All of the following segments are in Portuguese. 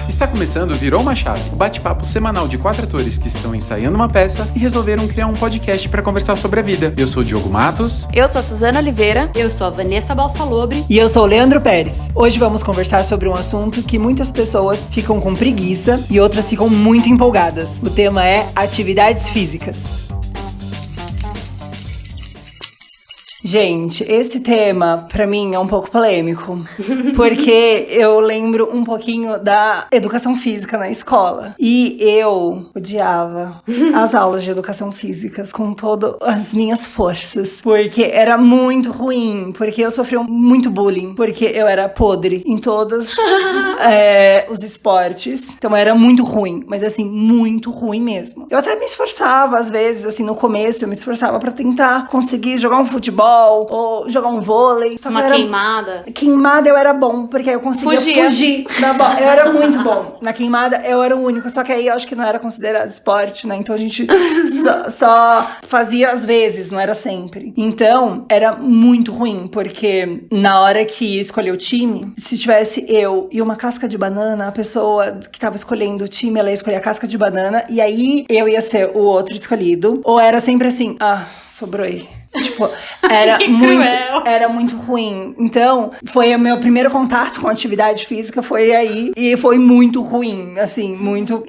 Está começando Virou uma Chave, o bate-papo semanal de 4 atores que estão ensaiando uma peça e resolveram criar um podcast para conversar sobre a vida. Eu sou o Diogo Matos. Eu sou a Suzana Oliveira. Eu sou a Vanessa Balsalobre. E eu sou o Leandro Pérez. Hoje vamos conversar sobre um assunto que muitas pessoas ficam com preguiça e outras ficam muito empolgadas. O tema é atividades físicas. Gente, esse tema, pra mim, é um pouco polêmico, porque eu lembro um pouquinho da educação física na escola. E eu odiava as aulas de educação física com todas as minhas forças, porque era muito ruim, porque eu sofria muito bullying, porque eu era podre em todos os esportes. Então era muito ruim, mas assim, muito ruim mesmo. Eu até me esforçava, às vezes, assim, no começo, eu me esforçava pra tentar conseguir jogar um futebol, ou jogar um vôlei. Só uma queimada. Queimada eu era bom, porque aí eu conseguia fugir da bola. Eu era muito bom. Na queimada eu era o único, só que aí eu acho que não era considerado esporte, né? Então a gente só fazia às vezes, não era sempre. Então era muito ruim, porque na hora que ia escolher o time, se tivesse eu e uma casca de banana, a pessoa que tava escolhendo o time, ela ia escolher a casca de banana, e aí eu ia ser o outro escolhido. Ou era sempre assim, sobrou ele. Tipo, era muito ruim. Então, foi o meu primeiro contato com atividade física, foi aí. E foi muito ruim, assim, muito.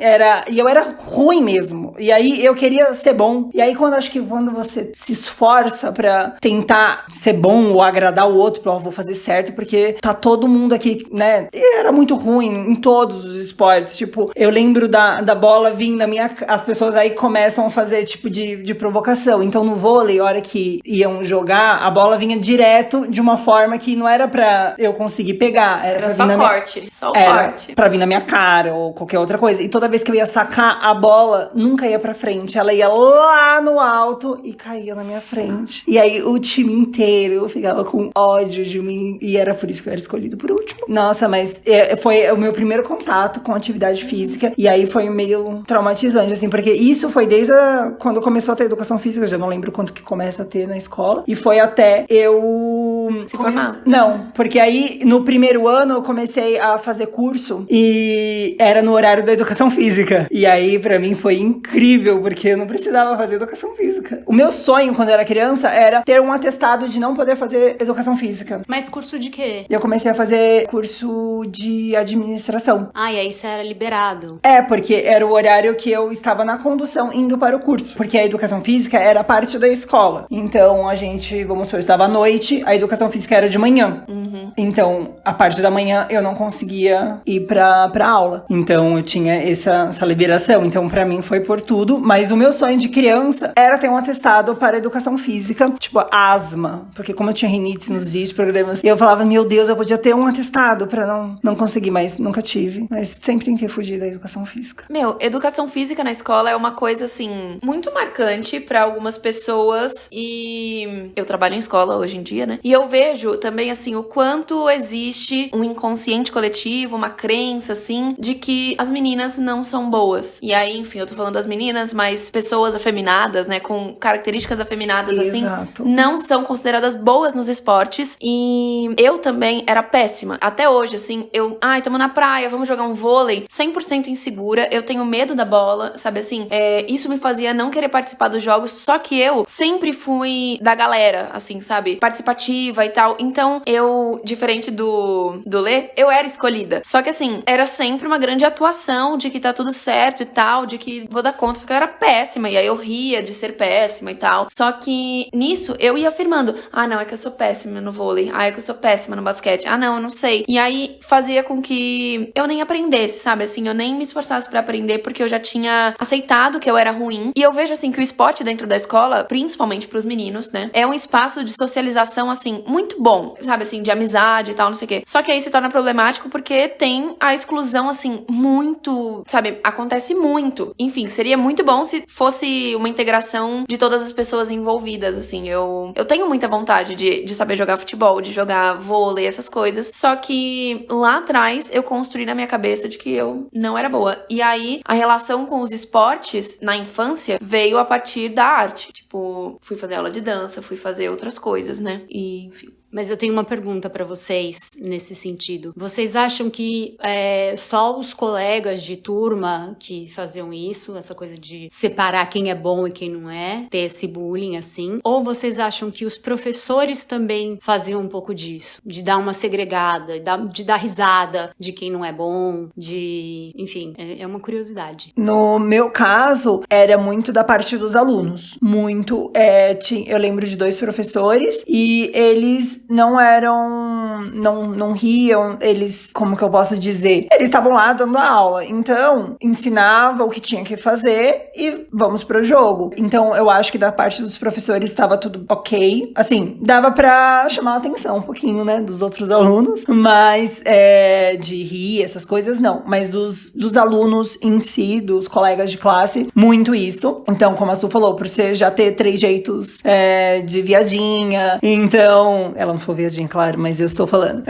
E eu era ruim mesmo. E aí, eu queria ser bom. E aí, quando você se esforça pra tentar ser bom ou agradar o outro, vou fazer certo, porque tá todo mundo aqui, né? E era muito ruim em todos os esportes. Tipo, eu lembro da bola vir na minha... As pessoas aí começam a fazer, tipo, de provocação. Então, no vôlei, a hora que iam jogar, a bola vinha direto de uma forma que não era pra eu conseguir pegar. Era só corte, só o corte. Pra vir na minha cara ou qualquer outra coisa. E toda vez que eu ia sacar, a bola nunca ia pra frente. Ela ia lá no alto e caía na minha frente. E aí o time inteiro ficava com ódio de mim. E era por isso que eu era escolhido por último. Nossa, mas foi o meu primeiro contato com atividade física. E aí foi meio traumatizante, assim, porque isso foi desde quando começou a ter educação física. Eu já não lembro quanto que começa a ter na escola. E foi até eu... Se formar? Não, porque aí no primeiro ano eu comecei a fazer curso e era no horário da educação física. E aí pra mim foi incrível, porque eu não precisava fazer educação física. O meu sonho quando eu era criança era ter um atestado de não poder fazer educação física. Mas curso de quê? Eu comecei a fazer curso de administração. E aí você era liberado. Porque era o horário que eu estava na condução indo para o curso. Porque a educação física era parte da escola. Então, a gente, vamos supor, estava à noite, a educação física era de manhã. Uhum. Então, a parte da manhã eu não conseguia ir pra aula. Então, eu tinha essa liberação. Então, pra mim, foi por tudo. Mas o meu sonho de criança era ter um atestado para educação física, tipo, asma. Porque como eu tinha rinite, sinusite, programas, eu falava, meu Deus, eu podia ter um atestado pra não conseguir, mas nunca tive. Mas sempre tentei fugir da educação física. Educação física na escola é uma coisa, assim, muito marcante pra algumas pessoas e eu trabalho em escola hoje em dia, né? E eu vejo também, assim, o quanto existe um inconsciente coletivo, uma crença, assim, de que as meninas não são boas. E aí, enfim, eu tô falando das meninas, mas pessoas afeminadas, né, com características afeminadas, Exato. assim, não são consideradas boas nos esportes. E eu também era péssima. Até hoje, assim, tamo na praia, vamos jogar um vôlei, 100% insegura, eu tenho medo da bola, sabe, assim, isso me fazia não querer participar dos jogos, só que eu sempre fui da galera, assim, sabe? Participativa e tal. Então, eu, diferente do Lê, eu era escolhida. Só que, assim, era sempre uma grande atuação de que tá tudo certo e tal, de que vou dar conta, só que eu era péssima. E aí eu ria de ser péssima e tal. Só que nisso, eu ia afirmando, não, é que eu sou péssima no vôlei. É que eu sou péssima no basquete. Não, eu não sei. E aí, fazia com que eu nem aprendesse, sabe? Assim, eu nem me esforçasse pra aprender, porque eu já tinha aceitado que eu era ruim. E eu vejo, assim, que o esporte dentro da escola, principalmente pros meninos, né, é um espaço de socialização, assim, muito bom, sabe, assim, de amizade e tal, não sei o quê. Só que aí se torna problemático porque tem a exclusão, assim, muito, sabe, acontece muito. Enfim, seria muito bom se fosse uma integração de todas as pessoas envolvidas, assim. Eu tenho muita vontade de saber jogar futebol, de jogar vôlei, essas coisas. Só que lá atrás eu construí na minha cabeça de que eu não era boa. E aí a relação com os esportes na infância veio a partir da arte. Tipo, fui fazer aula de dança, fui fazer outras coisas, né? E, enfim. Mas eu tenho uma pergunta pra vocês nesse sentido. Vocês acham que só os colegas de turma que faziam isso, essa coisa de separar quem é bom e quem não é, ter esse bullying assim? Ou vocês acham que os professores também faziam um pouco disso? De dar uma segregada, de dar risada de quem não é bom, enfim, é uma curiosidade. No meu caso, era muito da parte dos alunos. Muito. Eu lembro de 2 professores e eles não eram. Não riam, eles, como que eu posso dizer? Eles estavam lá dando a aula. Então, ensinava o que tinha que fazer e vamos pro jogo. Então, eu acho que da parte dos professores estava tudo ok. Assim, dava pra chamar a atenção um pouquinho, né, dos outros alunos. Mas de rir, essas coisas, não. Mas dos alunos em si, dos colegas de classe, muito isso. Então, como a Su falou, por você já ter 3 jeitos de viadinha. Então, ela não foi viadinha, claro, mas eu estou falando.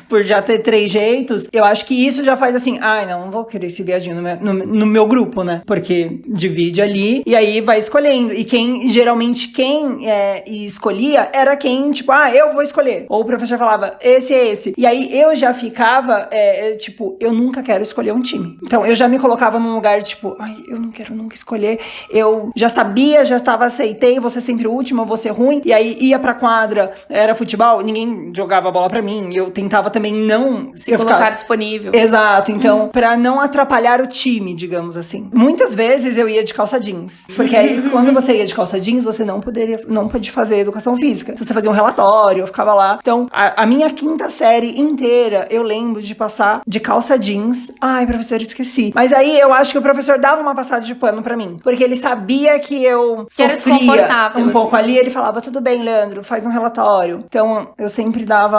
Por já ter 3 jeitos, eu acho que isso já faz assim, não vou querer esse viadinho no meu grupo, né? Porque divide ali e aí vai escolhendo. E geralmente quem escolhia era quem, tipo, eu vou escolher. Ou o professor falava, esse é esse. E aí eu já ficava, tipo, eu nunca quero escolher um time. Então eu já me colocava num lugar, tipo, eu não quero nunca escolher. Eu já sabia, aceitei, vou ser sempre o último, eu vou ser ruim. E aí ia pra quadra, era futebol, ninguém jogava a bola pra mim. Eu tentava também não... Se colocar disponível. Exato, então, pra não atrapalhar o time, digamos assim. Muitas vezes eu ia de calça jeans. Porque aí, quando você ia de calça jeans, você não podia fazer educação física. Então, você fazia um relatório, eu ficava lá. Então, a minha 5ª série inteira, eu lembro de passar de calça jeans. Professor, esqueci. Mas aí, eu acho que o professor dava uma passada de pano pra mim. Porque ele sabia que eu sofria um pouco ali. Ele falava, tudo bem, Leandro, faz um relatório. Então, eu sempre dava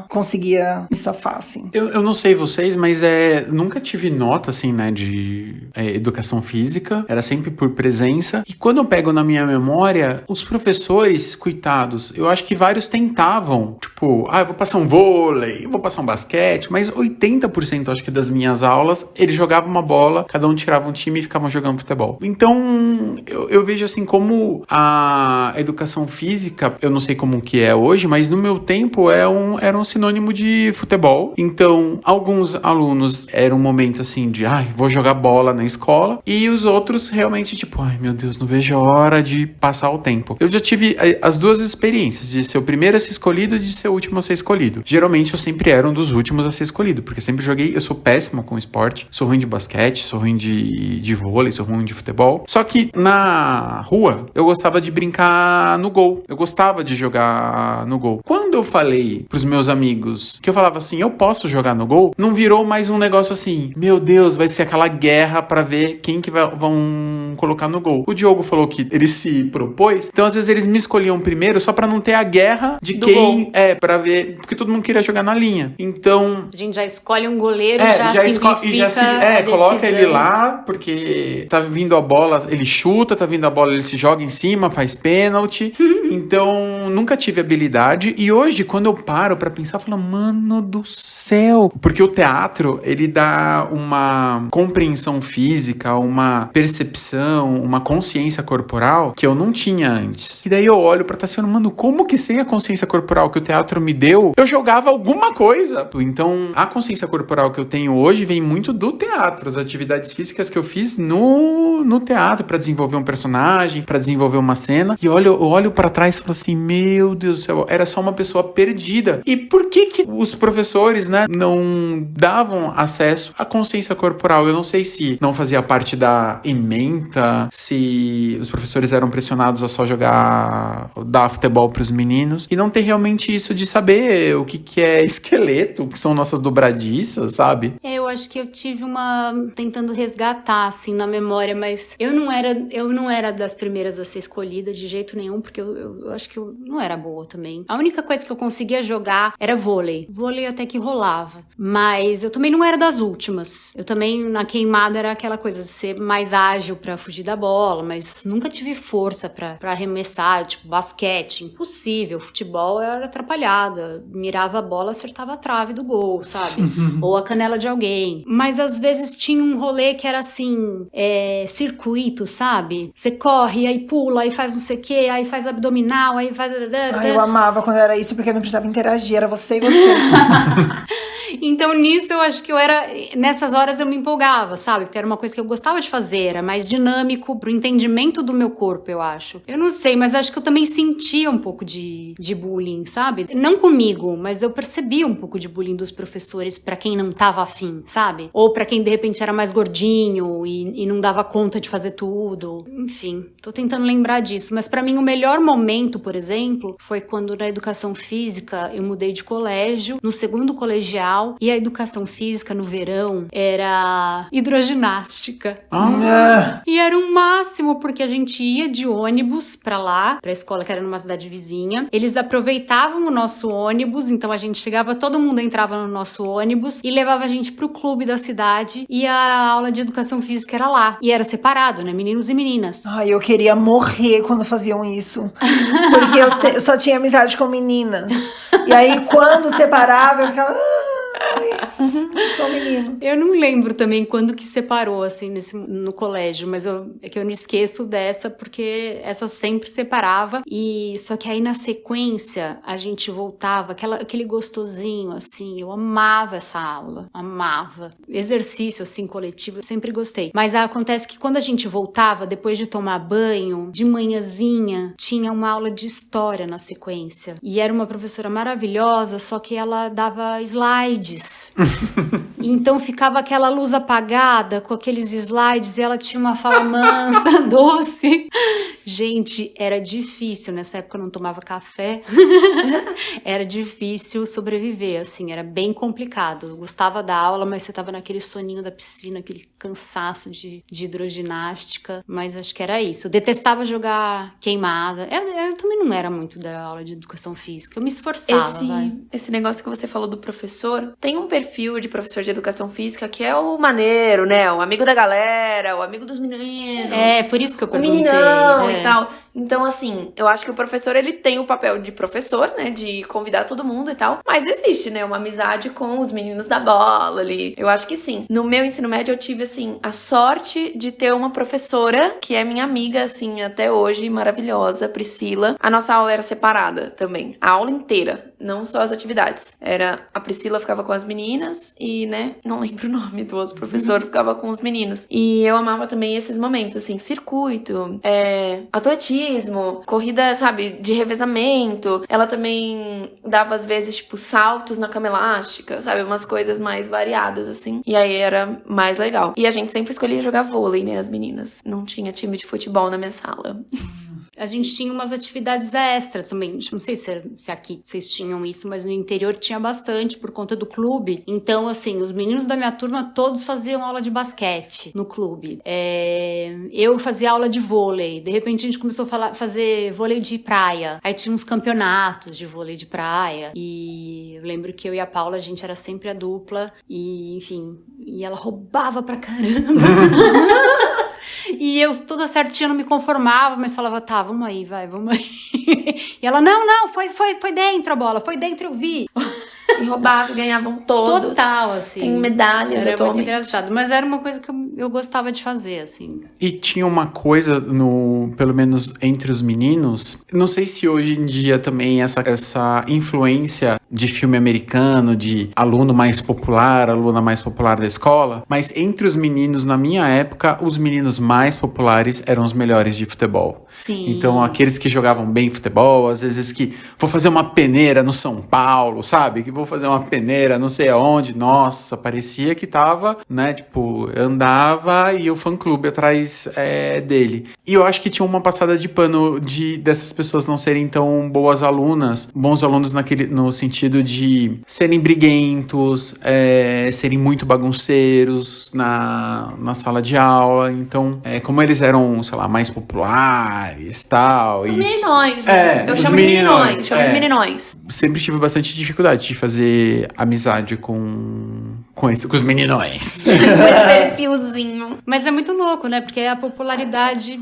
conseguia me safar, assim. Eu não sei vocês, mas nunca tive nota, assim, né, de educação física. Era sempre por presença. E quando eu pego na minha memória, os professores, coitados, eu acho que vários tentavam, tipo, eu vou passar um vôlei, eu vou passar um basquete, mas 80%, acho que das minhas aulas, eles jogavam uma bola, cada um tirava um time e ficavam jogando futebol. Então, eu vejo, assim, como a educação física, eu não sei como que é hoje, mas no meu tempo era um sinônimo de futebol. Então, alguns alunos era um momento assim de vou jogar bola na escola, e os outros realmente tipo, meu Deus, não vejo a hora de passar o tempo. Eu já tive as 2 experiências, de ser o primeiro a ser escolhido e de ser o último a ser escolhido. Geralmente eu sempre era um dos últimos a ser escolhido, porque sempre joguei, eu sou péssimo com esporte, sou ruim de basquete, sou ruim de vôlei, sou ruim de futebol. Só que na rua, eu gostava de brincar no gol. Eu gostava de jogar no gol. Quando eu falei pros meus amigos que eu falava assim, eu posso jogar no gol, não virou mais um negócio assim, meu Deus, vai ser aquela guerra pra ver quem que vão colocar no gol. O Diogo falou que ele se propôs, então às vezes eles me escolhiam primeiro só pra não ter a guerra de do quem gol. Pra ver, porque todo mundo queria jogar na linha. Então a gente já escolhe um goleiro, coloca ele lá, porque tá vindo a bola, ele chuta, tá vindo a bola, ele se joga em cima, faz pênalti. Então, nunca tive habilidade. E hoje, quando eu paro pra pensar, eu falo, mano do céu. Porque o teatro, ele dá uma compreensão física, uma percepção, uma consciência corporal que eu não tinha antes. E daí eu olho pra trás e falo, mano, como que sem a consciência corporal que o teatro me deu, eu jogava alguma coisa? Então, a consciência corporal que eu tenho hoje vem muito do teatro. As atividades físicas que eu fiz no teatro pra desenvolver um personagem, pra desenvolver uma cena. E eu olho pra trás e falo assim, meu Deus do céu, era só uma pessoa perdida. E por que os professores, né, não davam acesso à consciência corporal? Eu não sei se não fazia parte da ementa, se os professores eram pressionados a só dar futebol pros meninos, e não ter realmente isso de saber o que é esqueleto, o que são nossas dobradiças, sabe? Eu acho que eu tive tentando resgatar, assim, na memória, mas eu não era das primeiras a ser escolhida de jeito nenhum, porque eu acho que eu não era boa também. A única coisa que eu conseguia jogar era vôlei. Vôlei até que rolava. Mas eu também não era das últimas. Eu também, na queimada, era aquela coisa de ser mais ágil pra fugir da bola, mas nunca tive força pra arremessar, tipo, basquete, impossível. Futebol eu era atrapalhada. Mirava a bola, acertava a trave do gol, sabe? Ou a canela de alguém. Mas às vezes tinha um rolê que era assim, circuito, sabe? Você corre, aí pula, aí faz não sei o quê, aí faz abdominal, aí faz... Eu amava quando era isso, porque eu não precisava interagir, era você e você. Então, nisso, eu acho que nessas horas eu me empolgava, sabe? Porque era uma coisa que eu gostava de fazer, era mais dinâmico pro entendimento do meu corpo, eu acho. Eu não sei, mas acho que eu também sentia um pouco de bullying, sabe? Não comigo, mas eu percebia um pouco de bullying dos professores pra quem não tava afim, sabe? Ou pra quem, de repente, era mais gordinho e não dava conta de fazer tudo. Enfim, tô tentando lembrar disso. Mas pra mim, o melhor momento, por exemplo, foi quando na educação física eu mudei de colégio, no segundo colegial, e a educação física no verão era hidroginástica. E era o máximo, porque a gente ia de ônibus pra lá, pra escola que era numa cidade vizinha. Eles aproveitavam o nosso ônibus, então a gente chegava, todo mundo entrava no nosso ônibus e levava a gente pro clube da cidade, e a aula de educação física era lá. E era separado, né? Meninos e meninas. Ai, eu queria morrer quando faziam isso. Porque eu só tinha amizade com meninas. E aí, quando separava, eu ficava... Sou menino. Eu não lembro também quando que separou, assim, no colégio, mas é que eu não esqueço dessa, porque essa sempre separava. E só que aí na sequência a gente voltava, aquele gostosinho, assim. Eu amava essa aula, amava. Exercício, assim, coletivo, eu sempre gostei. Mas acontece que quando a gente voltava, depois de tomar banho, de manhãzinha, tinha uma aula de história na sequência. E era uma professora maravilhosa, só que ela dava slides. Então ficava aquela luz apagada com aqueles slides e ela tinha uma fala mansa, doce. Gente, era difícil. Nessa época eu não tomava café. Era difícil sobreviver, assim, era bem complicado. Eu gostava da aula, mas você tava naquele soninho da piscina, aquele cansaço de hidroginástica. Mas acho que era isso. Eu detestava jogar queimada. Eu também não era muito da aula de educação física. Eu me esforçava, Esse negócio que você falou do professor, tem um perfil de professor de educação física que é o maneiro, né? O amigo da galera, o amigo dos meninos. É, por isso que eu perguntei. O meninão e tal. Então, assim, eu acho que o professor, ele tem o papel de professor, né? De convidar todo mundo e tal. Mas existe, né? Uma amizade com os meninos da bola ali. Eu acho que sim. No meu ensino médio, eu tive, assim, a sorte de ter uma professora que é minha amiga, assim, até hoje, maravilhosa, Priscila. A nossa aula era separada também. A aula inteira, não só as atividades. A Priscila ficava com as meninas e, né? Não lembro o nome do outro professor, ficava com os meninos. E eu amava também esses momentos, assim, circuito, atletismo, corrida, sabe, de revezamento. Ela também dava, às vezes, tipo, saltos na cama elástica, sabe? Umas coisas mais variadas, assim. E aí era mais legal. E a gente sempre escolhia jogar vôlei, né, as meninas. Não tinha time de futebol na minha sala. A gente tinha umas atividades extras também. Não sei se aqui vocês tinham isso, mas no interior tinha bastante por conta do clube. Então, assim, os meninos da minha turma todos faziam aula de basquete no clube. Eu fazia aula de vôlei. De repente a gente começou a fazer vôlei de praia. Aí tinha uns campeonatos de vôlei de praia. E eu lembro que eu e a Paula, a gente era sempre a dupla. E, enfim, e ela roubava pra caramba. E eu toda certinha não me conformava, mas falava, tá, vamos aí, vamos aí. E ela, não, foi dentro a bola, foi dentro, eu vi. E roubavam, ganhavam todos. Total, assim. Tem medalhas era atualmente. Muito engraçado, mas era uma coisa que eu gostava de fazer, assim. E tinha uma coisa, pelo menos entre os meninos, não sei se hoje em dia também essa influência de filme americano, de aluno mais popular, aluna mais popular da escola, mas entre os meninos, na minha época, os meninos mais populares eram os melhores de futebol. Sim. Então, aqueles que jogavam bem futebol, às vezes que vou fazer uma peneira no São Paulo, sabe? Que vou fazer uma peneira não sei aonde. Nossa, parecia que tava, né? Tipo, andava e o fã-clube atrás dele. E eu acho que tinha uma passada de pano dessas pessoas não serem tão bons alunos no sentido de serem briguentos, serem muito bagunceiros na sala de aula. Então, como eles eram, sei lá, mais populares, tal. Os meninões, né? Eu chamo de meninões. Sempre tive bastante dificuldade de fazer amizade com os meninões. Com esse perfilzinho. Mas é muito louco, né? Porque a popularidade,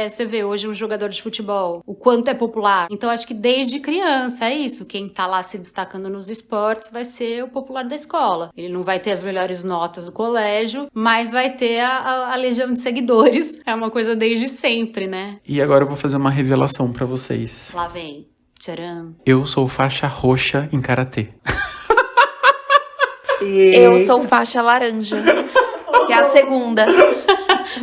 você vê hoje um jogador de futebol, o quanto é popular. Então acho que desde criança é isso. Quem tá lá se destacando destacando nos esportes, vai ser o popular da escola. Ele não vai ter as melhores notas do colégio, mas vai ter a legião de seguidores. É uma coisa desde sempre, né? E agora eu vou fazer uma revelação pra vocês. Lá vem. Tcharam. Eu sou faixa roxa em karatê. Eu sou faixa laranja, que é a segunda.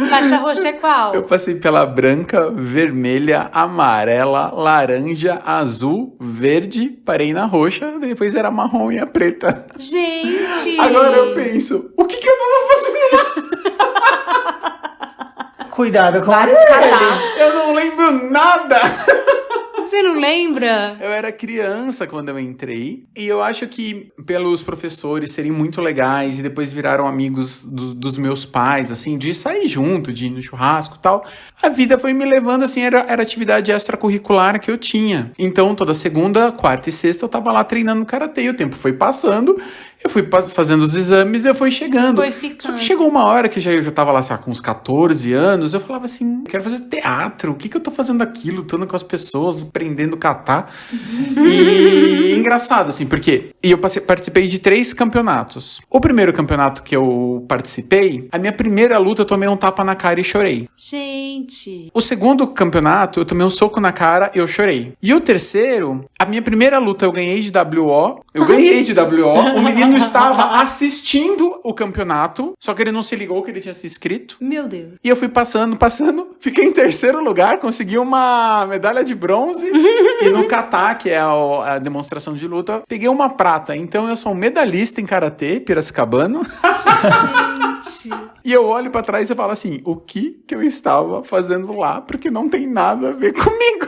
Faixa roxa é qual? Eu passei pela branca, vermelha, amarela, laranja, azul, verde, parei na roxa, depois era marrom e a preta. Gente! Agora eu penso, o que eu tava fazendo lá? Cuidado com Vários cadastros. Eu não lembro nada. Você não lembra? Eu era criança quando eu entrei e eu acho que pelos professores serem muito legais e depois viraram amigos dos meus pais, assim, de sair junto, de ir no churrasco e tal, a vida foi me levando, assim, era atividade extracurricular que eu tinha. Então, toda segunda, quarta e sexta eu tava lá treinando karatê e o tempo foi passando, eu fui fazendo os exames e eu fui chegando. Foi ficando. Só que chegou uma hora que eu já tava lá, sabe, com uns 14 anos, eu falava assim, quero fazer teatro, o que eu tô fazendo aqui, lutando com as pessoas, aprendendo kata. E engraçado, assim, porque eu participei de 3 campeonatos. O primeiro campeonato que eu participei, a minha primeira luta eu tomei um tapa na cara e chorei. Gente! O segundo campeonato, eu tomei um soco na cara e eu chorei. E o terceiro, a minha primeira luta eu ganhei de WO. O menino estava assistindo o campeonato, só que ele não se ligou que ele tinha se inscrito. Meu Deus. E eu fui passando, fiquei em terceiro lugar, consegui uma medalha de bronze. E no kata, que é a demonstração de luta, peguei uma prata. Então eu sou um medalhista em karatê, piracicabano. Gente! E eu olho pra trás e falo assim, o que eu estava fazendo lá? Porque não tem nada a ver comigo.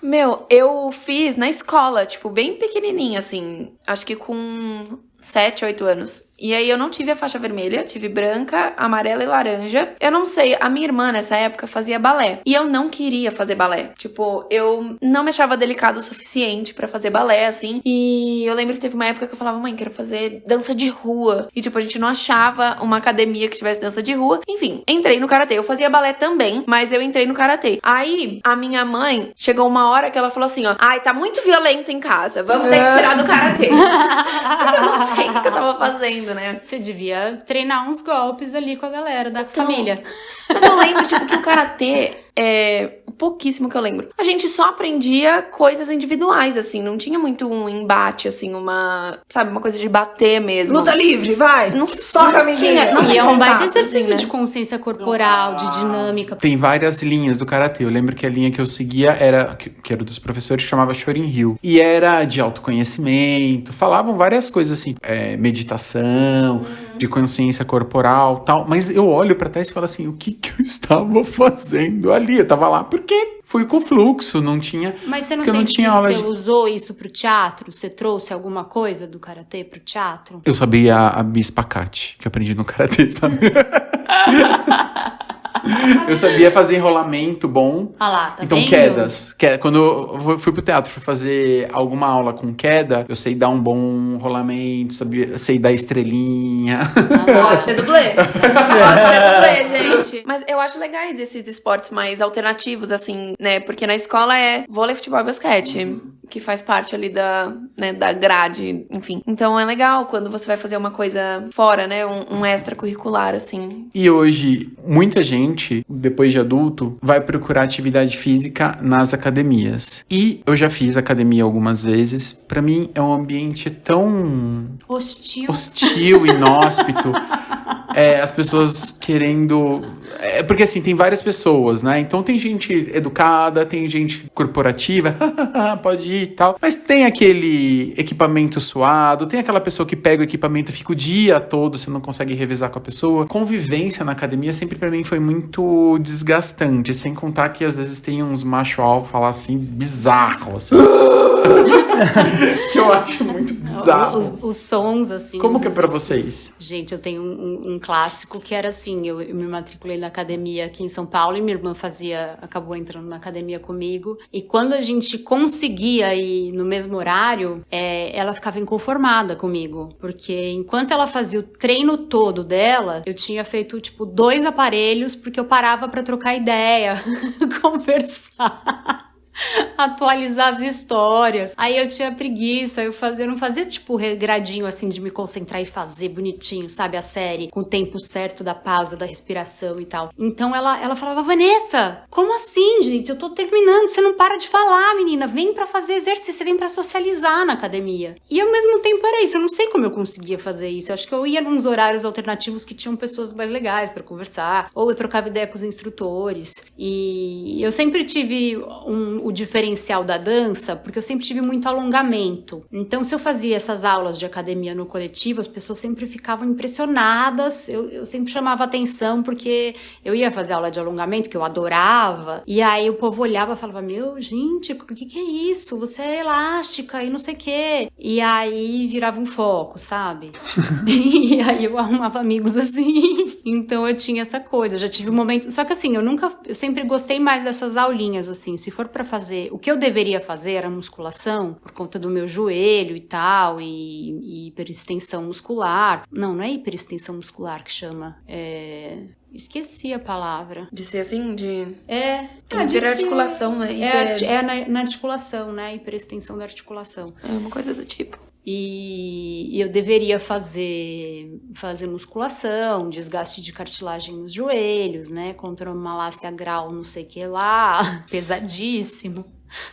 Meu, eu fiz na escola, tipo, bem pequenininha, assim. Acho que com 7, 8 anos. E aí eu não tive a faixa vermelha, tive branca, amarela e laranja. Eu não sei, a minha irmã nessa época fazia balé. E eu não queria fazer balé. Tipo, eu não me achava delicado o suficiente pra fazer balé, assim. E eu lembro que teve uma época que eu falava, mãe, quero fazer dança de rua. E tipo, a gente não achava uma academia que tivesse dança de rua. Enfim, entrei no karatê. Eu fazia balé também, mas eu entrei no karatê. Aí, a minha mãe, chegou uma hora que ela falou assim, ó, ai, tá muito violento em casa, vamos ter que tirar do karatê. Eu não sei o que eu tava fazendo, né? Você devia treinar uns golpes ali com a galera da família. Mas eu lembro, tipo, que o karatê é pouquíssimo que eu lembro. A gente só aprendia coisas individuais, assim, não tinha muito um embate, assim, uma coisa de bater mesmo. Luta livre, vai! Não, Soca a menina! não E é um baita contato, exercício assim, né? de consciência corporal, de dinâmica. Tem várias linhas do karatê. Eu lembro que a linha que eu seguia era, que era dos professores, chamava Shorin-ryu. E era de autoconhecimento, falavam várias coisas assim, meditação, de consciência corporal, tal. Mas eu olho pra trás e falo assim, o que eu estava fazendo ali? Eu tava lá porque fui com o fluxo, não tinha... Mas você não porque eu sente que aula você usou isso pro teatro? Você trouxe alguma coisa do karatê pro teatro? Eu sabia a espacate, que eu aprendi no karatê, sabe? Eu sabia fazer enrolamento bom. Ah lá, tá então, vendo? quedas. Quando eu fui pro teatro, fui fazer alguma aula com queda, eu sei dar um bom rolamento, sei dar estrelinha. Pode ser dublê. Pode ser dublê, gente. Mas eu acho legais esses esportes mais alternativos, assim, né? Porque na escola é vôlei, futebol e basquete. Que faz parte ali da grade, enfim. Então é legal quando você vai fazer uma coisa fora, né? Um extracurricular, assim. E hoje, muita gente, depois de adulto, vai procurar atividade física nas academias. E eu já fiz academia algumas vezes. Pra mim, é um ambiente tão... hostil, inóspito. As pessoas querendo... porque assim, tem várias pessoas, né? Então tem gente educada, tem gente corporativa, pode ir e tal. Mas tem aquele equipamento suado, tem aquela pessoa que pega o equipamento e fica o dia todo, você não consegue revezar com a pessoa. Convivência na academia sempre pra mim foi muito desgastante, sem contar que às vezes tem uns macho alfa lá assim, bizarro, assim. Que eu acho muito bizarro. Os sons, assim. Como que é pra vocês? Gente, eu tenho um clássico que era assim, eu me matriculei na academia aqui em São Paulo e minha irmã acabou entrando na academia comigo. E quando a gente conseguia ir no mesmo horário, ela ficava inconformada comigo. Porque enquanto ela fazia o treino todo dela, eu tinha feito, 2 aparelhos, porque eu parava pra trocar ideia, conversar. atualizar as histórias. Aí eu tinha preguiça, eu não fazia tipo regradinho assim de me concentrar e fazer bonitinho, sabe, a série, com o tempo certo da pausa, da respiração e tal. Então ela falava, Vanessa, como assim, gente? Eu tô terminando, você não para de falar, menina, vem pra fazer exercício, você vem pra socializar na academia. E ao mesmo tempo era isso, eu não sei como eu conseguia fazer isso, eu acho que eu ia nos horários alternativos que tinham pessoas mais legais pra conversar, ou eu trocava ideia com os instrutores. E eu sempre tive o diferencial da dança, porque eu sempre tive muito alongamento. Então, se eu fazia essas aulas de academia no coletivo, as pessoas sempre ficavam impressionadas. Eu sempre chamava atenção, porque eu ia fazer aula de alongamento, que eu adorava, e aí o povo olhava e falava, meu, gente, o que é isso? Você é elástica e não sei o quê. E aí virava um foco, sabe? E aí eu arrumava amigos assim. Então eu tinha essa coisa, eu já tive um momento... Só que assim, eu sempre gostei mais dessas aulinhas, assim, se for pra fazer... O que eu deveria fazer era musculação, por conta do meu joelho e tal, e hiperextensão muscular. Não é hiperextensão muscular que chama, esqueci a palavra. De ser assim, de hiperarticulação, né? Na articulação, né? Hiperextensão da articulação. É uma coisa do tipo. E eu deveria fazer musculação, desgaste de cartilagem nos joelhos, né? Contra uma malácia grau, não sei o que lá, pesadíssimo.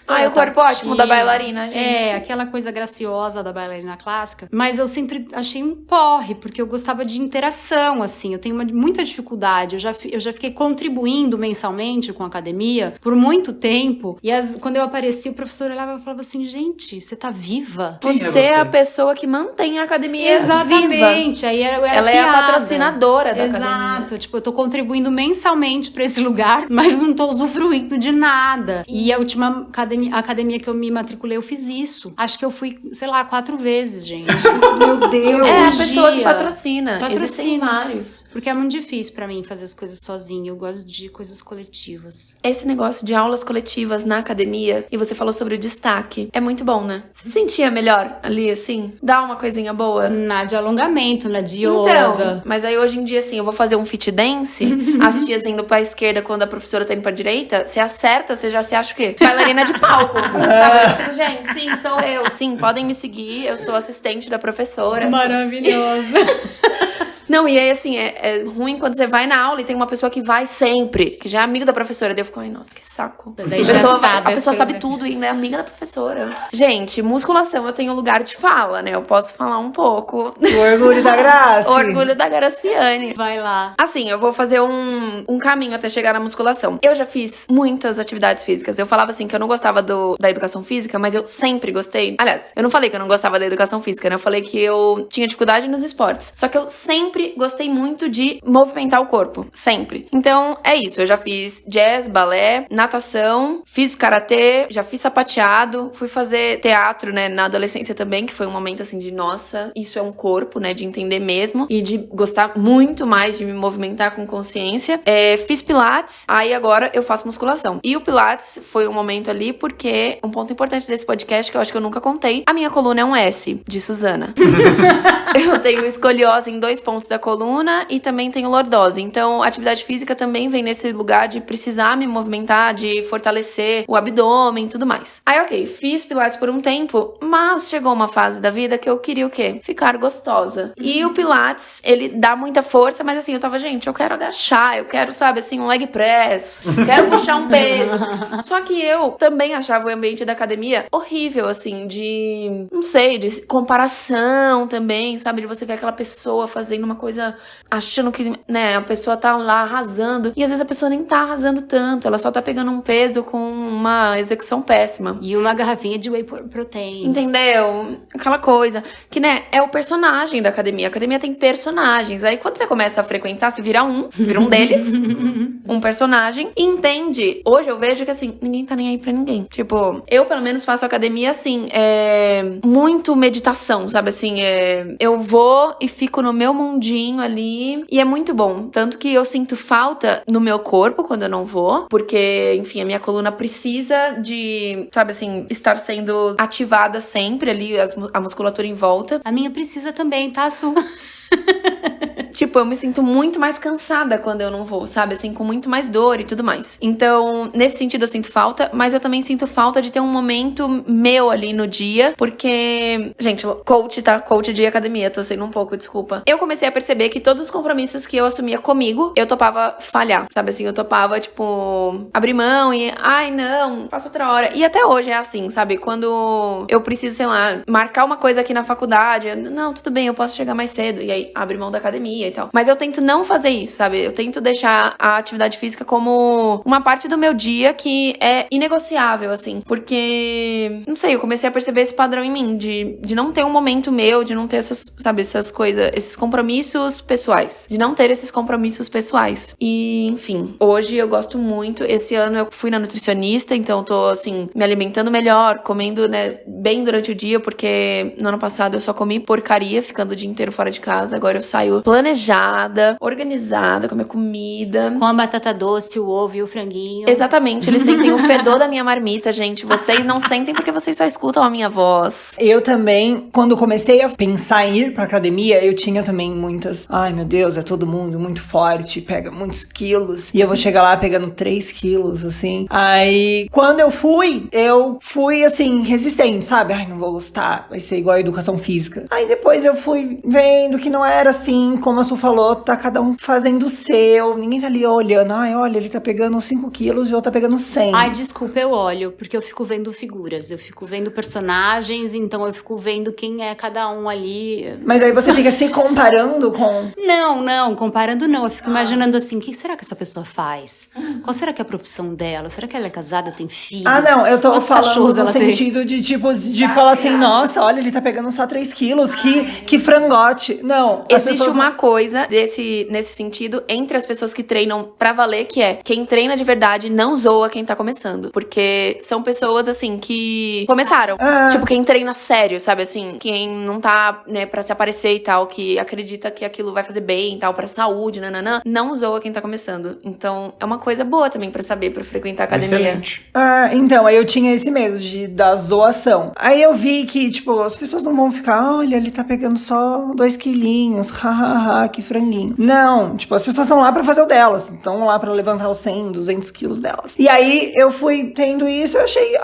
O corpo ótimo da bailarina, gente. Aquela coisa graciosa da bailarina clássica. Mas eu sempre achei um porre, porque eu gostava de interação, assim. Eu tenho muita dificuldade. Eu já fiquei contribuindo mensalmente com a academia por muito tempo. E quando eu apareci, o professor olhava e falava assim, gente, você tá viva? Você é a pessoa que mantém a academia Exatamente. viva. Aí ela é a patrocinadora da academia. Exato. Tipo, eu tô contribuindo mensalmente pra esse lugar, mas não tô usufruindo de nada. E a última academia que eu me matriculei, eu fiz isso. Acho que eu fui, sei lá, 4 vezes, gente. Meu Deus! É a pessoa que patrocina. Existem vários. Porque é muito difícil pra mim fazer as coisas sozinha. Eu gosto de coisas coletivas. Esse negócio de aulas coletivas na academia, e você falou sobre o destaque, é muito bom, né? Você sentia melhor ali, assim? Dá uma coisinha boa? Na de alongamento, na de yoga. Então, mas aí hoje em dia, assim, eu vou fazer um fit dance, as tias indo pra esquerda quando a professora tá indo pra direita, você acerta, você já se acha o quê? Bailarina de palco, sabe? Eu fico, gente, sim, sou eu, sim, podem me seguir, eu sou assistente da professora. Maravilhosa. Não, e aí, assim, é ruim quando você vai na aula e tem uma pessoa que vai sempre, que já é amigo da professora. Daí eu fico, ai, nossa, que saco. A pessoa sabe tudo e ainda é amiga da professora. Gente, musculação eu tenho lugar de fala, né? Eu posso falar um pouco. O orgulho da Graça. O orgulho da Graciane. Vai lá. Assim, eu vou fazer um caminho até chegar na musculação. Eu já fiz muitas atividades físicas. Eu falava assim que eu não gostava da educação física, mas eu sempre gostei. Aliás, eu não falei que eu não gostava da educação física, né? Eu falei que eu tinha dificuldade nos esportes. Só que eu sempre gostei muito de movimentar o corpo, sempre. Então, é isso. Eu já fiz jazz, balé, natação, fiz karatê, já fiz sapateado, fui fazer teatro, né, na adolescência também, que foi um momento, assim, de nossa, isso é um corpo, né, de entender mesmo e de gostar muito mais de me movimentar com consciência. Fiz pilates, aí agora eu faço musculação. E o pilates foi um momento ali porque um ponto importante desse podcast que eu acho que eu nunca contei, a minha coluna é um S, de Suzana. Eu tenho escoliose em 2 pontos da coluna e também tenho lordose. Então, a atividade física também vem nesse lugar de precisar me movimentar, de fortalecer o abdômen e tudo mais. Aí, ok, fiz pilates por um tempo, mas chegou uma fase da vida que eu queria o quê? Ficar gostosa. E o pilates, ele dá muita força, mas assim, eu tava, gente, eu quero agachar, eu quero, sabe, assim, um leg press, quero puxar um peso. Só que eu também achava o ambiente da academia horrível, assim, de, não sei, de comparação também, sabe, de você ver aquela pessoa fazendo uma coisa achando que, né, a pessoa tá lá arrasando. E às vezes a pessoa nem tá arrasando tanto. Ela só tá pegando um peso com uma execução péssima. E uma garrafinha de whey protein. Entendeu? Aquela coisa. Que, né, é o personagem da academia. A academia tem personagens. Aí quando você começa a frequentar, você vira um deles. Um personagem. E entende. Hoje eu vejo que, assim, ninguém tá nem aí pra ninguém. Tipo, eu pelo menos faço academia, assim, muito meditação, sabe? Assim, eu vou e fico no meu mundinho ali, e é muito bom. Tanto que eu sinto falta no meu corpo quando eu não vou, porque, enfim, a minha coluna precisa de, sabe assim, estar sendo ativada sempre ali, a musculatura em volta. A minha precisa também, tá, Su? tipo, eu me sinto muito mais cansada quando eu não vou, sabe? Assim, com muito mais dor e tudo mais. Então, nesse sentido eu sinto falta, mas eu também sinto falta de ter um momento meu ali no dia, porque, gente, coach, tá? Coach de academia, tô sendo um pouco, desculpa. Eu comecei a perceber que todos os compromissos que eu assumia comigo, eu topava falhar, sabe? Assim, eu topava, tipo, abrir mão e, ai, não, faço outra hora. E até hoje é assim, sabe? Quando eu preciso, sei lá, marcar uma coisa aqui na faculdade, não, tudo bem, eu posso chegar mais cedo, e aí abre mão da academia e tal. Mas eu tento não fazer isso, sabe? Eu tento deixar a atividade física como uma parte do meu dia que é inegociável, assim. Porque, não sei, eu comecei a perceber esse padrão em mim, de não ter um momento meu, de não ter essas, sabe, essas coisas, esses compromissos pessoais. De não ter esses compromissos pessoais. E, enfim, hoje eu gosto muito. Esse ano eu fui na nutricionista, então eu tô, assim, me alimentando melhor, comendo, né, bem durante o dia, porque no ano passado eu só comi porcaria, ficando o dia inteiro fora de casa. Agora eu saio planejada, organizada com a minha comida. Com a batata doce, o ovo e o franguinho. Exatamente, eles sentem o fedor da minha marmita, gente. Vocês não sentem porque vocês só escutam a minha voz. Eu também, quando comecei a pensar em ir pra academia, eu tinha também muitas... Ai, meu Deus, é todo mundo muito forte, pega muitos quilos. E eu vou chegar lá pegando 3 quilos, assim. Aí, quando eu fui, assim, resistente, sabe? Ai, não vou gostar, vai ser igual a educação física. Aí depois eu fui vendo que não era assim, como a Su falou, tá cada um fazendo o seu. Ninguém tá ali olhando, ai, olha, ele tá pegando 5 quilos e o outro tá pegando 100. Ai, desculpa, eu olho, porque eu fico vendo figuras, eu fico vendo personagens, então eu fico vendo quem é cada um ali. Mas aí você fica se comparando com... Não, comparando não. Eu fico imaginando assim, o que será que essa pessoa faz? Qual será que é a profissão dela? Será que ela é casada, tem filhos? Ah, não, eu tô Quantos falando cachorros no ela sentido de, tipo, de falar assim, nossa, olha, ele tá pegando só 3 quilos, que frangote. Não, as existe pessoas... uma coisa nesse sentido entre as pessoas que treinam pra valer, que é quem treina de verdade não zoa quem tá começando. Porque são pessoas, assim, que começaram. Tipo, quem treina sério, sabe? Assim, quem não tá, né, pra se aparecer e tal, que acredita que aquilo vai fazer bem e tal, pra saúde, nananã, não zoa quem tá começando. Então, é uma coisa boa também pra saber, pra frequentar a academia. Excelente. Então, aí eu tinha esse medo da zoação. Aí eu vi que, tipo, as pessoas não vão ficar, olha, ele tá pegando só 2 quilinhos, hahaha, que franguinho. Não, tipo, as pessoas estão lá pra fazer o delas, estão lá pra levantar os 100, 200 quilos delas. E aí eu fui tendo isso, eu achei,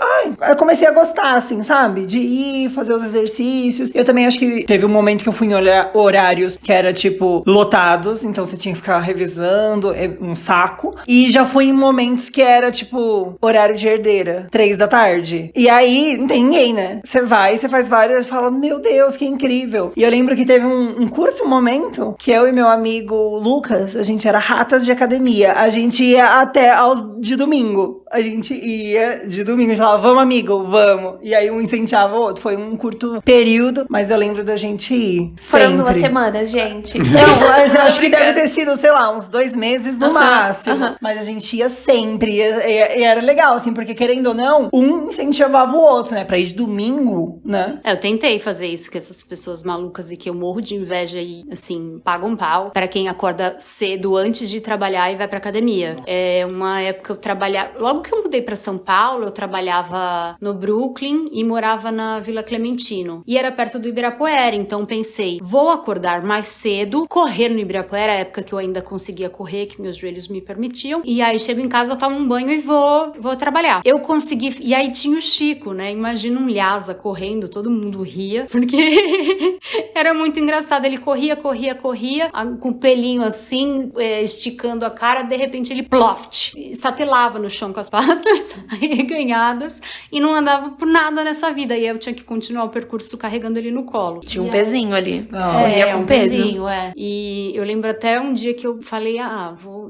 eu comecei a gostar, assim, sabe? De ir fazer os exercícios. Eu também acho que teve um momento que eu fui em horários que era, tipo, lotados, então você tinha que ficar revisando, um saco. E já fui em momentos que era, tipo, horário de herdeira, 3 da tarde. E aí, não tem ninguém, né? Você vai, você faz várias e fala, meu Deus, que incrível. E eu lembro que teve um curto momento que eu e meu amigo Lucas, a gente era ratas de academia. A gente ia até de domingo. A gente ia de domingo, a gente falava, vamos, amigo, vamos. E aí um incentivava o outro. Foi um curto período, mas eu lembro da gente ir Foram sempre. 2 semanas, gente. Não, mas eu acho que deve ter sido, sei lá, uns 2 meses no máximo. Mas a gente ia sempre. E era legal, assim, porque querendo ou não, um incentivava o outro, né? Pra ir de domingo, né? Eu tentei fazer isso com essas pessoas malucas e que eu morro de inveja e, assim, pago um pau para quem acorda cedo antes de trabalhar e vai pra academia. É uma época eu trabalhava... Logo que eu mudei pra São Paulo, eu trabalhava no Brooklyn e morava na Vila Clementino. E era perto do Ibirapuera, então pensei, vou acordar mais cedo, correr no Ibirapuera, época que eu ainda conseguia correr, que meus joelhos me permitiam. E aí chego em casa, tomo um banho e vou trabalhar. Eu consegui... E aí tinha o Chico, né? Imagina um Lhasa correndo, todo mundo ria, porque era muito engraçado. Ele corria, com o pelinho assim, esticando a cara, de repente ele ploft, estatelava no chão com as patas arreganhadas e não andava por nada nessa vida. E eu tinha que continuar o percurso carregando ele no colo. Tinha um pezinho ali. Corria com peso. Pezinho, E eu lembro até um dia que eu falei,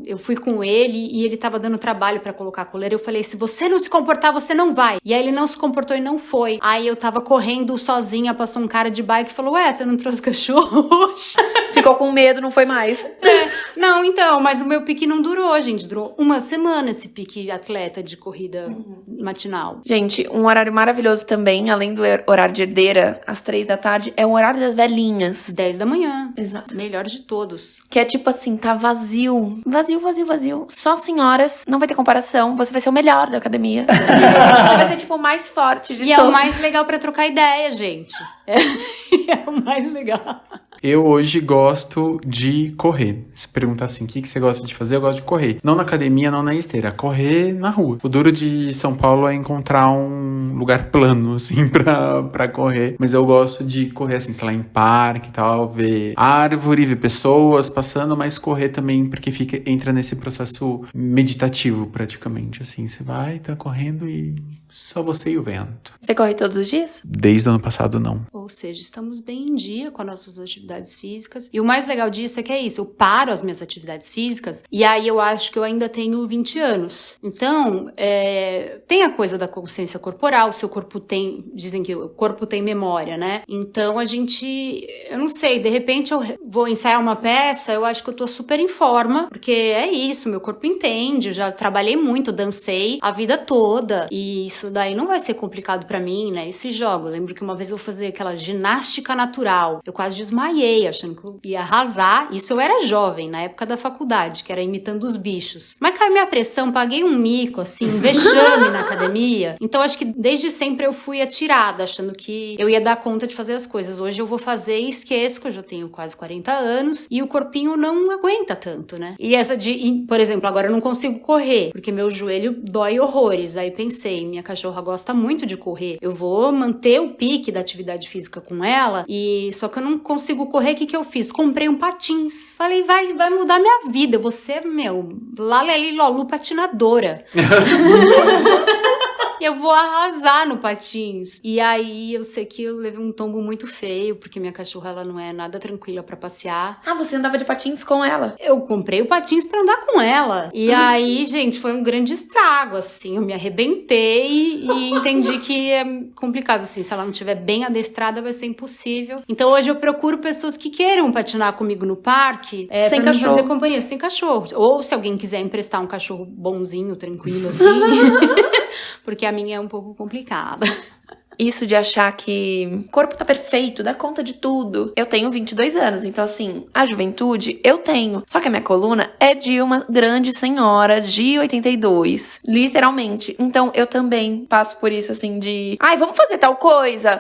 eu fui com ele e ele tava dando trabalho pra colocar a coleira. Eu falei, se você não se comportar, você não vai. E aí ele não se comportou e não foi. Aí eu tava correndo sozinha, passou um cara de bike e falou, você não trouxe cachorro? Ficou com medo, não foi mais. Não, então, mas o meu pique não durou, gente. Durou 1 semana esse pique atleta de corrida matinal. Gente, um horário maravilhoso também, além do horário de herdeira, às 3 da tarde, é o horário das velhinhas. 10 da manhã. Exato. Melhor de todos. Que é tipo assim, tá vazio. Vazio. Só senhoras, não vai ter comparação. Você vai ser o melhor da academia. Você vai ser tipo o mais forte de todos. E é o mais legal pra trocar ideia, gente. É o mais legal. Eu hoje gosto de correr. Se perguntar assim, o que você gosta de fazer? Eu gosto de correr. Não na academia, não na esteira. Correr na rua. O duro de São Paulo é encontrar um lugar plano, assim, pra correr. Mas eu gosto de correr, assim, sei lá, em parque e tal, ver árvore, ver pessoas passando, mas correr também, porque entra nesse processo meditativo, praticamente, assim. Você vai, tá correndo e só você e o vento. Você corre todos os dias? Desde o ano passado, não. Ou seja, estamos bem em dia com as nossas atividades físicas. E o mais legal disso é que é isso, eu paro as minhas atividades físicas e aí eu acho que eu ainda tenho 20 anos. Então, tem a coisa da consciência corporal, o seu corpo tem, dizem que o corpo tem memória, né? Então eu não sei, de repente eu vou ensaiar uma peça, eu acho que eu tô super em forma, porque é isso, meu corpo entende, eu já trabalhei muito, dancei a vida toda, e isso daí não vai ser complicado pra mim, né? Esse jogo, eu lembro que uma vez eu fazia aquela ginástica natural, eu quase desmaiei, achando que eu ia arrasar, isso eu era jovem, na época da faculdade, que era imitando os bichos. Mas caiu minha pressão, paguei um mico, assim, um vexame na academia, então acho que desde sempre eu fui atirada, achando que eu ia dar conta de fazer as coisas. Hoje eu vou fazer e esqueço que eu já tenho quase 40 anos e o corpinho não aguenta tanto, né? E essa por exemplo, agora eu não consigo correr, porque meu joelho dói horrores. Aí pensei, minha cachorra gosta muito de correr, eu vou manter o pique da atividade física com ela, e só que eu não consigo correr, o que eu fiz? Comprei um patins. Falei, vai mudar minha vida, eu vou ser, Laleli Lolu patinadora. Eu vou arrasar no patins. E aí, eu sei que eu levei um tombo muito feio, porque minha cachorra, ela não é nada tranquila pra passear. Ah, você andava de patins com ela? Eu comprei o patins pra andar com ela. E aí, gente, foi um grande estrago, assim. Eu me arrebentei e entendi que é complicado, assim. Se ela não estiver bem adestrada, vai ser impossível. Então, hoje eu procuro pessoas que queiram patinar comigo no parque. Sem pra cachorro. me fazer companhia, sem cachorro. Ou se alguém quiser emprestar um cachorro bonzinho, tranquilo, assim. Porque a minha é um pouco complicada. Isso de achar que o corpo tá perfeito, dá conta de tudo. Eu tenho 22 anos, então assim, a juventude eu tenho. Só que a minha coluna é de uma grande senhora de 82, literalmente. Então eu também passo por isso, assim, de... Ai, vamos fazer tal coisa?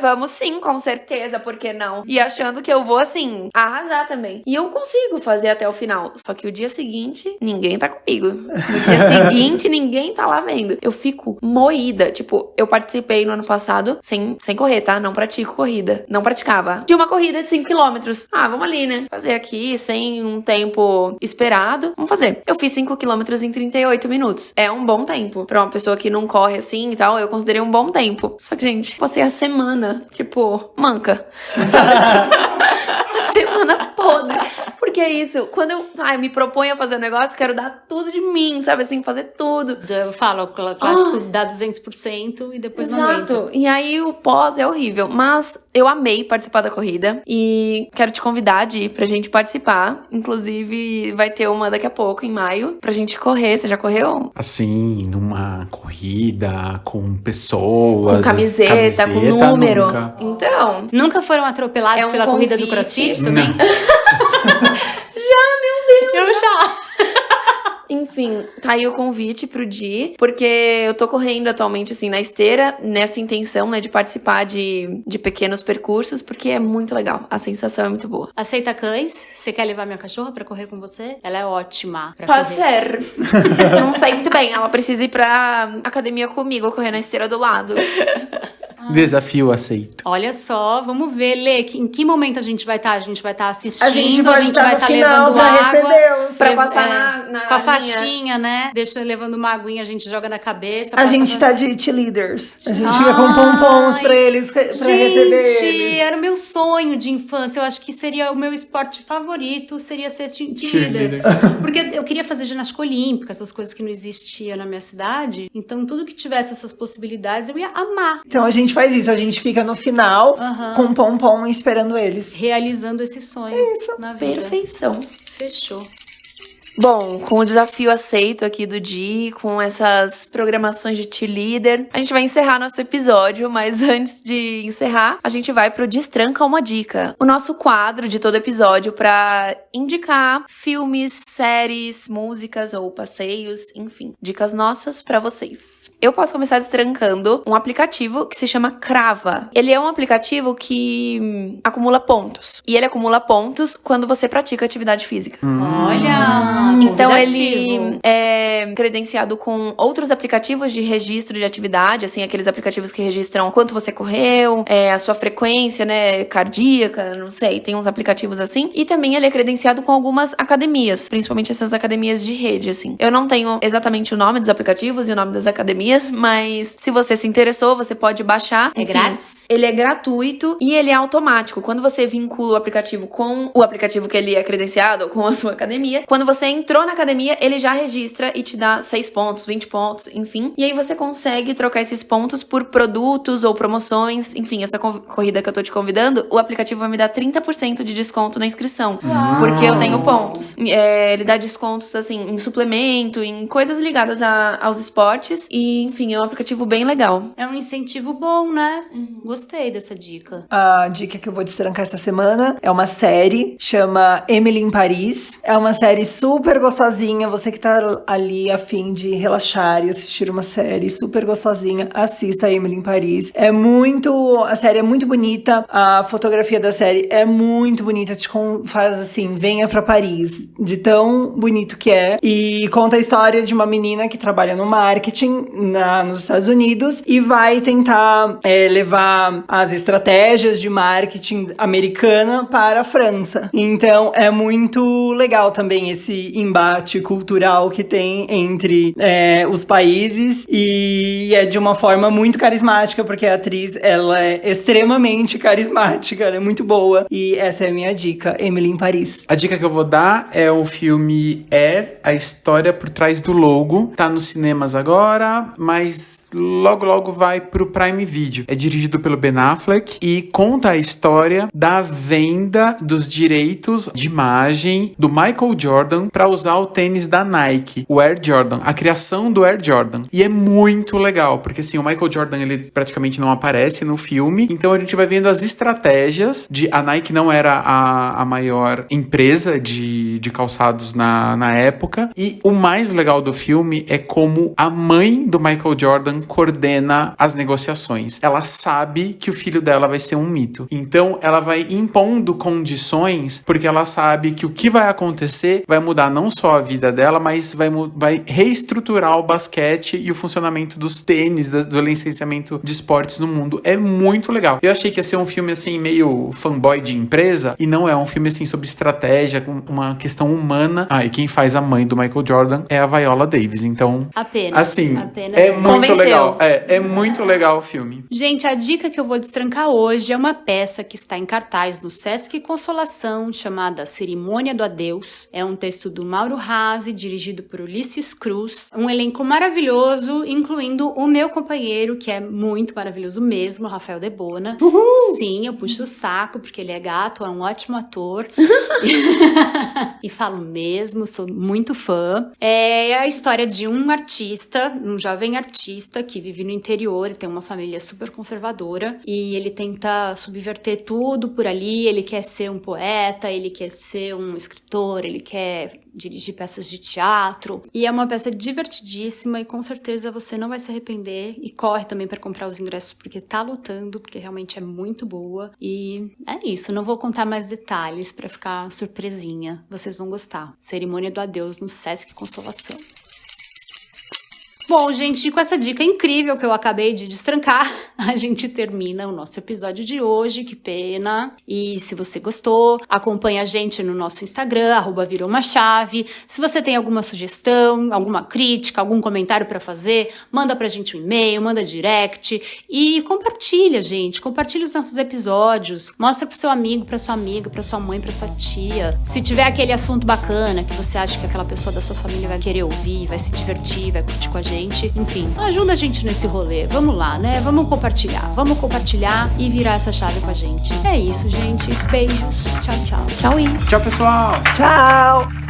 Vamos sim, com certeza, por que não? E achando que eu vou, assim, arrasar também. E eu consigo fazer até o final. Só que o dia seguinte, ninguém tá comigo. No dia seguinte, ninguém tá lá vendo. Eu fico moída. Tipo, eu participei no ano passado sem correr, tá? Não pratico corrida. Não praticava. De uma corrida de 5 km. Ah, vamos ali, né? Fazer aqui sem um tempo esperado. Vamos fazer. Eu fiz 5 km em 38 minutos. É um bom tempo. Pra uma pessoa que não corre assim e tal, eu considerei um bom tempo. Só que, gente, passei a semana, tipo, manca. Sabe assim? Semana podre. Porque é isso. Quando eu me proponho a fazer um negócio, eu quero dar tudo de mim, sabe assim? Fazer tudo. Eu falo, o clássico dá 200% e depois não aguenta. Exato. E aí o pós é horrível. Mas eu amei participar da corrida. E quero te convidar pra gente participar. Inclusive, vai ter uma daqui a pouco, em maio, pra gente correr. Você já correu? Assim, numa corrida, com pessoas... Com camiseta com número. Nunca. Então... Nunca foram atropelados pela corrida do CrossFit também? Já, meu Deus! Eu já! Enfim, tá aí o convite pro Di, porque eu tô correndo atualmente, assim, na esteira, nessa intenção, né, de participar de pequenos percursos, porque é muito legal, a sensação é muito boa. Aceita cães? Você quer levar minha cachorra pra correr com você? Ela é ótima pra Pode correr. ser. Eu não sei muito bem, ela precisa ir pra academia comigo, correr na esteira do lado. Desafio aceito. Olha só, vamos ver, Lê, em que momento a gente vai estar? A gente vai estar assistindo, A gente pode estar vai no estar final levando pra água. recebê-los. Pra passar na com a linha. faixinha, né? Deixa levando uma aguinha, a gente joga na cabeça. A passa gente pra... tá de cheerleaders. A gente fica com pompons pra eles, pra receber Gente, eles. era o meu sonho de infância. Eu acho que seria o meu esporte favorito, seria ser cheerleader. Porque eu queria fazer ginástica olímpica, essas coisas que não existiam na minha cidade. Então, tudo que tivesse essas possibilidades, eu ia amar. Então a gente faz isso, a gente fica no final com um pompom esperando eles. Realizando esse sonho na vida. Perfeição. Fechou. Bom, com o desafio aceito aqui do Di, com essas programações de cheerleader, a gente vai encerrar nosso episódio, mas antes de encerrar, a gente vai pro Destranca uma Dica, o nosso quadro de todo episódio pra indicar filmes, séries, músicas ou passeios, enfim, dicas nossas pra vocês. Eu posso começar destrancando um aplicativo que se chama Crava. Ele é um aplicativo que acumula pontos. E ele acumula pontos quando você pratica atividade física. Olha! Então ele é credenciado com outros aplicativos de registro de atividade, assim, aqueles aplicativos que registram quanto você correu, a sua frequência, né, cardíaca, não sei, tem uns aplicativos assim. E também ele é credenciado com algumas academias, principalmente essas academias de rede, assim. Eu não tenho exatamente o nome dos aplicativos e o nome das academias, mas se você se interessou, você pode baixar. É grátis? Ele é gratuito e ele é automático. Quando você vincula o aplicativo com o aplicativo que ele é credenciado, com a sua academia, quando você entrou na academia, ele já registra e te dá 6 pontos, 20 pontos, enfim. E aí você consegue trocar esses pontos por produtos ou promoções. Enfim, essa corrida que eu tô te convidando, o aplicativo vai me dar 30% de desconto na inscrição. Porque eu tenho pontos. Ele dá descontos, assim, em suplemento, em coisas ligadas aos esportes. E, enfim, é um aplicativo bem legal. É um incentivo bom, né? Gostei dessa dica. A dica que eu vou destrancar essa semana é uma série, chama Emily em Paris. É uma série super gostosinha. Você que tá ali a fim de relaxar e assistir uma série super gostosinha, assista a Emily em Paris. A série é muito bonita, a fotografia da série é muito bonita, faz assim, venha pra Paris, de tão bonito que é. E conta a história de uma menina que trabalha no marketing nos Estados Unidos e vai tentar levar as estratégias de marketing americana para a França. Então é muito legal também esse embate cultural que tem entre os países, e é de uma forma muito carismática, porque a atriz, ela é extremamente carismática, ela é muito boa, e essa é a minha dica, Emily em Paris. A dica que eu vou dar é o filme Air, a história por trás do logo. Tá nos cinemas agora, mas logo vai pro Prime Video. É dirigido pelo Ben Affleck e conta a história da venda dos direitos de imagem do Michael Jordan para usar o tênis da Nike, o Air Jordan, a criação do Air Jordan. E é muito legal, porque assim, o Michael Jordan, ele praticamente não aparece no filme, então a gente vai vendo as estratégias a Nike não era a maior empresa de calçados na época, e o mais legal do filme é como a mãe do Michael Jordan coordena as negociações. Ela sabe que o filho dela vai ser um mito. Então, ela vai impondo condições, porque ela sabe que o que vai acontecer vai mudar não só a vida dela, mas vai reestruturar o basquete e o funcionamento dos tênis, do licenciamento de esportes no mundo. É muito legal. Eu achei que ia ser um filme, assim, meio fanboy de empresa, e não é um filme, assim, sobre estratégia, com uma questão humana. E quem faz a mãe do Michael Jordan é a Viola Davis. Então, apenas é muito legal. É muito legal o filme. Gente, a dica que eu vou destrancar hoje é uma peça que está em cartaz no Sesc Consolação, chamada Cerimônia do Adeus. É um texto do Mauro Razzi, dirigido por Ulisses Cruz. Um elenco maravilhoso, incluindo o meu companheiro, que é muito maravilhoso mesmo, Rafael Debona. Uhul! Sim, eu puxo o saco, porque ele é gato, é um ótimo ator. E falo mesmo, sou muito fã. É a história de um artista, um jovem artista, que vive no interior e tem uma família super conservadora, e ele tenta subverter tudo por ali. Ele quer ser um poeta, ele quer ser um escritor, ele quer dirigir peças de teatro, e é uma peça divertidíssima e com certeza você não vai se arrepender. E corre também para comprar os ingressos, porque tá lotando, porque realmente é muito boa. E é isso, não vou contar mais detalhes para ficar surpresinha, vocês vão gostar. Cerimônia do Adeus no Sesc Consolação. Bom, gente, com essa dica incrível que eu acabei de destrancar, a gente termina o nosso episódio de hoje, que pena. E se você gostou, acompanhe a gente no nosso Instagram, @virou-uma-chave. Se você tem alguma sugestão, alguma crítica, algum comentário pra fazer, manda pra gente um e-mail, manda direct e compartilha, gente. Compartilha os nossos episódios, mostra pro seu amigo, pra sua amiga, pra sua mãe, pra sua tia. Se tiver aquele assunto bacana que você acha que aquela pessoa da sua família vai querer ouvir, vai se divertir, vai curtir com a gente, enfim, ajuda a gente nesse rolê. Vamos lá, né? Vamos compartilhar e virar essa chave com a gente. É isso, gente. Beijos. Tchau, tchau. Tchau, pessoal. Tchau.